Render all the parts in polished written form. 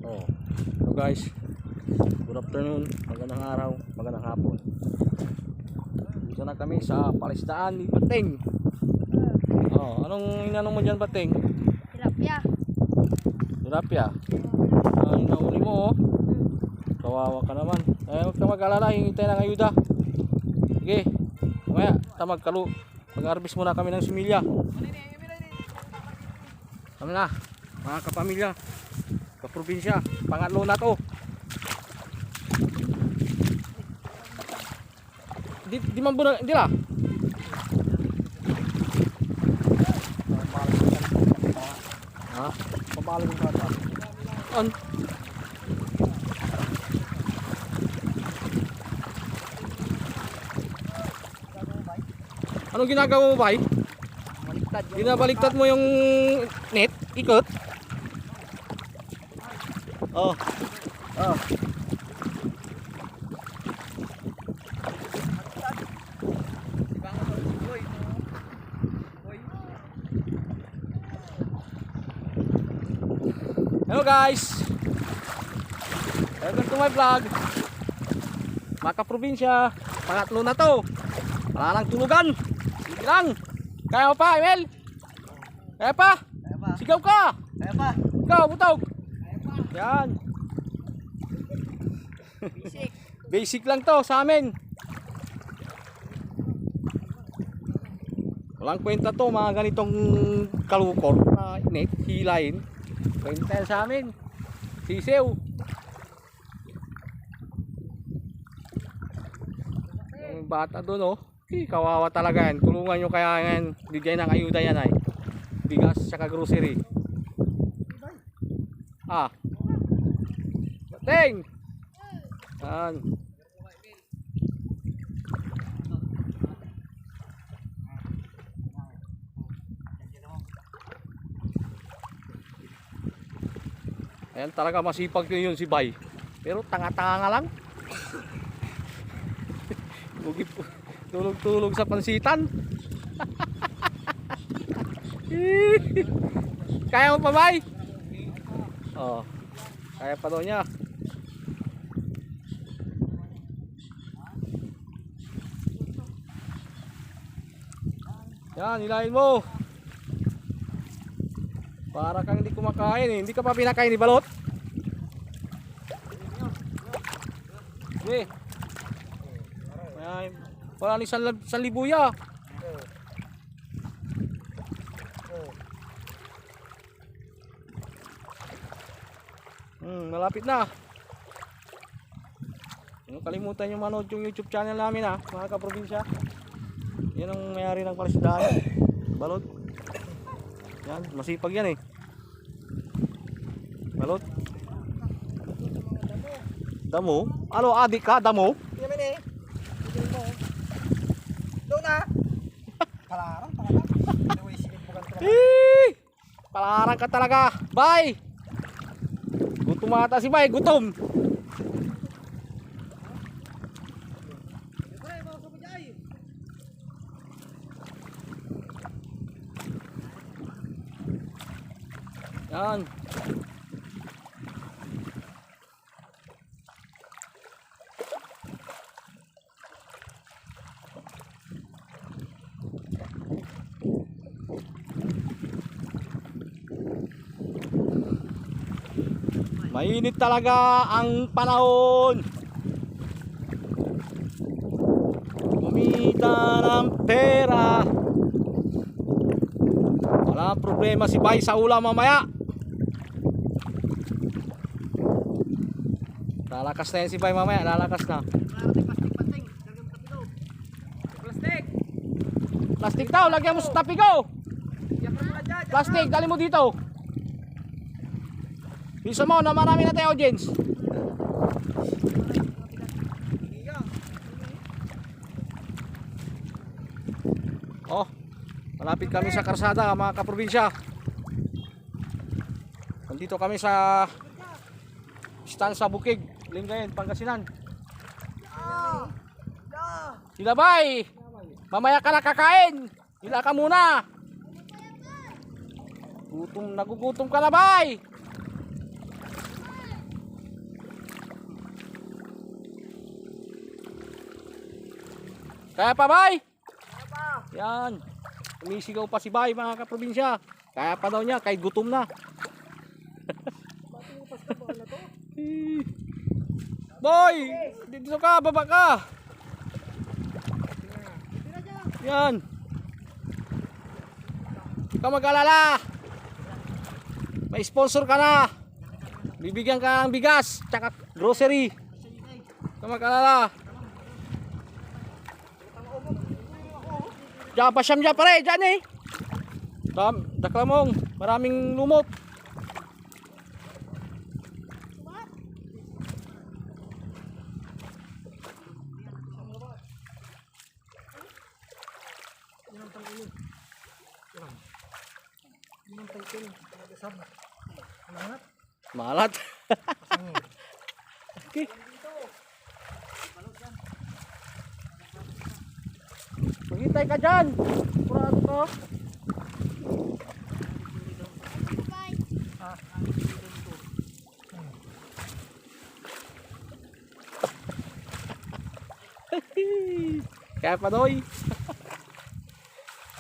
Oh. So guys, good afternoon, magandang araw, magandang hapon. Dito na kami sa palisdaan ni Bating. Oh, anong inanong mo dyan, Bating? Tilapia. Tilapia. Yung nauli mo, oh. Kawawa ka naman. Huwag ka mag-alala, hingi tayo ng ayuda. Sige, mamaya, mag-harvest muna kami ng similya. Kami na, mga kapamilya, kaprobinsya, pangatlo na to. Di man bunang, hindi la. Ha? Papalag yung kata. Anong ginagawa mo, bay? Binabaliktad mo yung net, ikot. Oh. Oh. Hello guys. Welcome to my vlog. Maka probinsya, pangatlo na to. Wala nang tulugan. Sige lang. Kaya mo pa, Emel? Kaya pa? Kaya pa. Sigaw ka. Kaya pa. Ikaw, butog. Kaya pa. Yan. Basic. Basic lang to sa amin. Walang kwenta to, mga ganitong kalukor na net, hilain. Kwenta yan sa amin. Sisew. Yung bata doon, oh. Kawawa talaga yan. Tulungan nyo kaya yan. Bigyan ng ayuda yan ay. Bigas saka grocery. Ah. Bating. Yan. Ayan talaga masipag yun si Bay. Pero tanga-tanga lang. Tulog-tulog sa pansitan. Kaya mo pa, Bay? Oh, kaya pa daw niya. Yan, hilahin mo. Para kang hindi kumakain eh. Hindi ka pa pinakain ni Balot? Okay. Ayan. Wala ni sanlibuya. Malapit na. Huwag kalimutan nyo manood yung YouTube channel namin ha, mga kaprobinsya. Yan ang mayari ng palisdaan. Balot. Yan, masipag yan eh. Balot. Damo? Ano, adik ka? Damo? Hindi naman eh. Doon na. Palarang talaga. Anyway, sinibukan ko naman. Palarang ka talaga. Bye! Gutom ata si Bay, gutom. Yan. Mainit talaga ang panahon. Kumita ng pera. Wala problema si Bay sa ulam mamaya. Lalakas na yan si Bay mamaya, lalakas na. Plastic. Plastic daw, lagyan mo sa tapigo. Plastic, dali mo dito. Bisa mo na marami na tayo audience. Oh, malapit kami sa karsada mga kaprobinsya. Nandito kami sa Stansa Bukig, Lingayen, Pangasinan. Sila Bay, mamaya ka na kakain. Hila ka muna. Nagugutom ka na, Bay. Kaya pa, bay? Yan. Umisigaw pa si bay, mga kaprobinsya. Kaya pa daw niya, kahit gutom na. Boy! Dito ka, baba ka. Yan. Huwag ka mag-alala. May sponsor ka na. Bibigyan ka ng bigas, tsaka grocery. Huwag ka mag-alala. Diyan pa siyam dyan pare, dyan eh. Daklamong, maraming lumot. Malat. Okay. Maghintay ka dyan. Kurado ka. Bye. Kaya pa doy.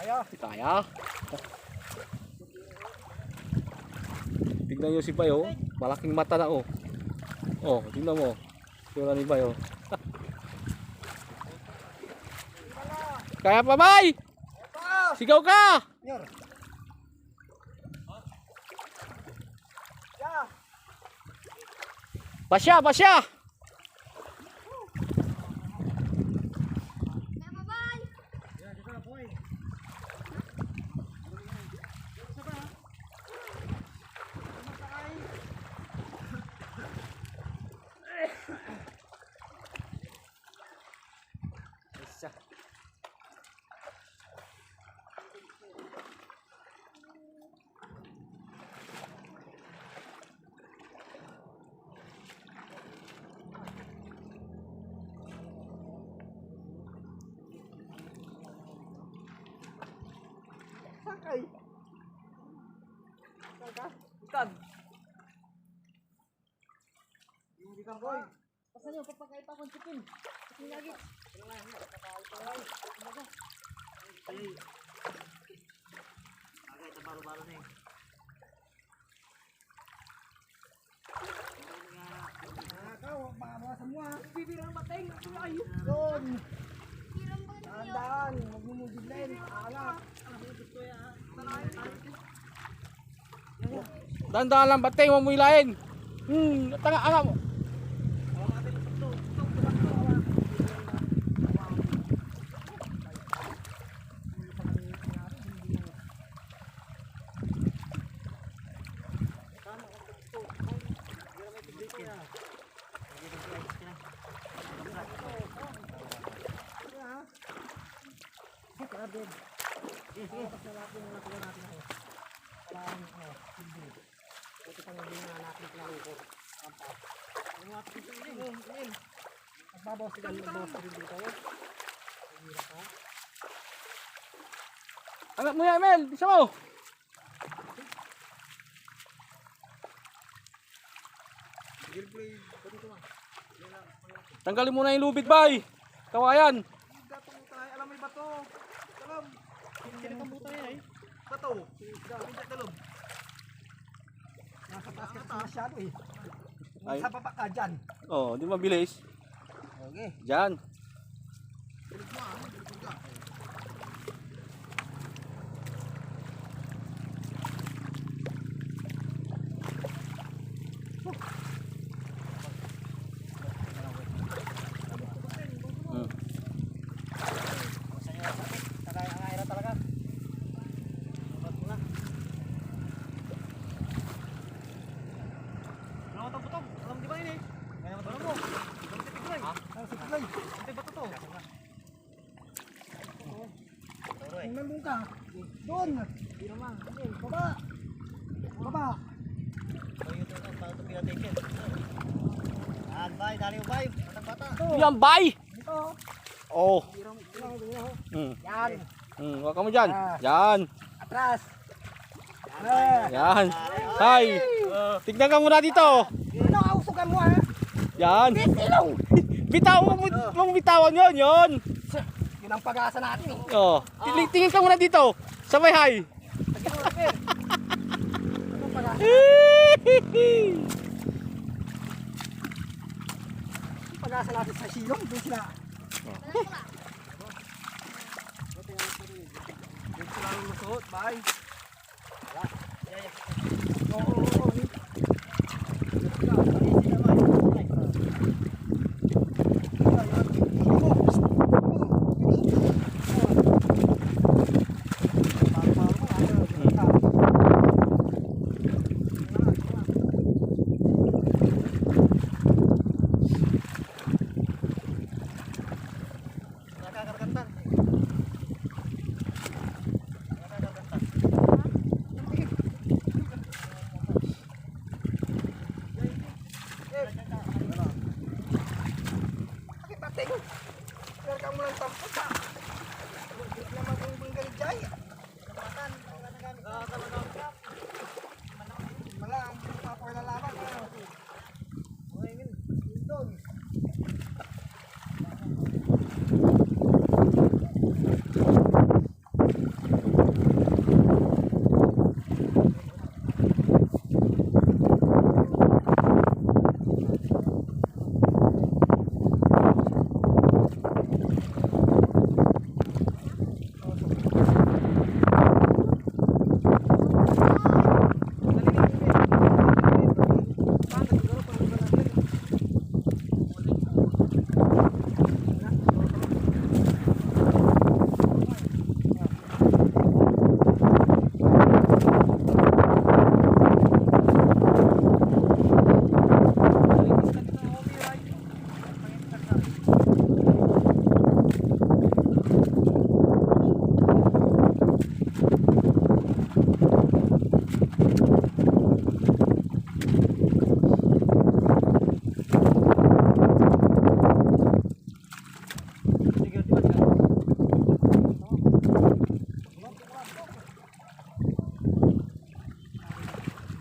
Ayo. Kaya. Tignan nyo si Bayo. Malaking mata na oh. Oh, tignan mo. Sura ni Bayo. Kaya pa bay! Sigaw ka! Yor. Pasya, pasya! Kaya bye. Sakay. Ikan. Ikan boy. Pasan nyo, papagay pa akong chicken. Chicken nuggets. Kau bawa semua. Bibirang bateng. Yun. Hirang ba nyo? Tandaan, magmumugid lain. Alak. Dahan-dahan lang bateng, huwag mo hilahin. Tanga, anga mo. Magbabawas sila. Magbabawas sila dito. Angat mo yan, Mel. Bisa mo. Tanggalin mo na yung lubid, bay. Kawayan. Alam mo yung bato. Alam. Hindi pang buta yan eh. Bato. Hindi kalog. Nasa taas ka masyado eh. Ay. Sa baba ka dyan. Oh, di mabilis. Okay. Diyan. Kung nandun ka, doon. Baba. Baba. Yan, bay. Ito. Oh. Yan. Huwag ka mo dyan. Yan. Atras. Yan. Hay. Tignan ka muna dito. Ano, ausugan mo ha? Yan. Silong. Bitaw mo bitawan yun. Yun ang pag-asa natin eh. Oh, tingin ka muna dito. Sabay hi. Anong pag-asa? Ang pag-asa natin sa silong. Doon sila. Doon sila lulusot. Bye. Oo.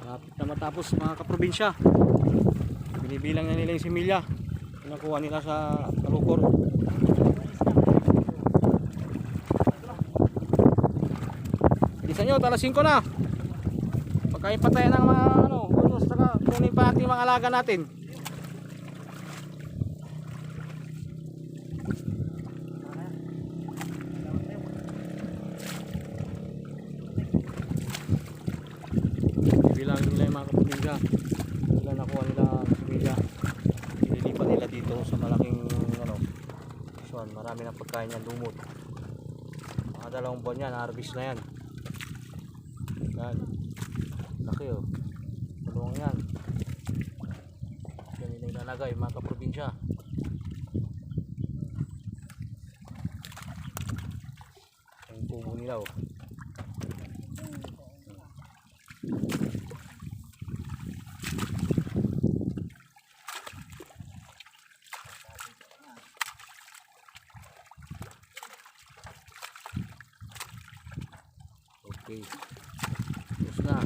Malapit na matapos mga kaprobinsya. Binibilang na nila yung similya. Pinakuha nila sa Talukor. Bilisan nyo, alas 5 na. Pagkain pa tayo ng mga utos, saka kunin pa natin yung mga alaga natin. Bilang nila yung mga kaprobinsya. Sila nakuha nila sa similya. Ililipat nila dito sa malaking so, marami ng pagkain yan, lumot. Mga 2 buwan yan, harvest na yan. Yan. Laki oh. Tulungan yan. Yan nila ilalagay mga kaprobinsya. Yung kubo nila oh. Okay. Tapos na.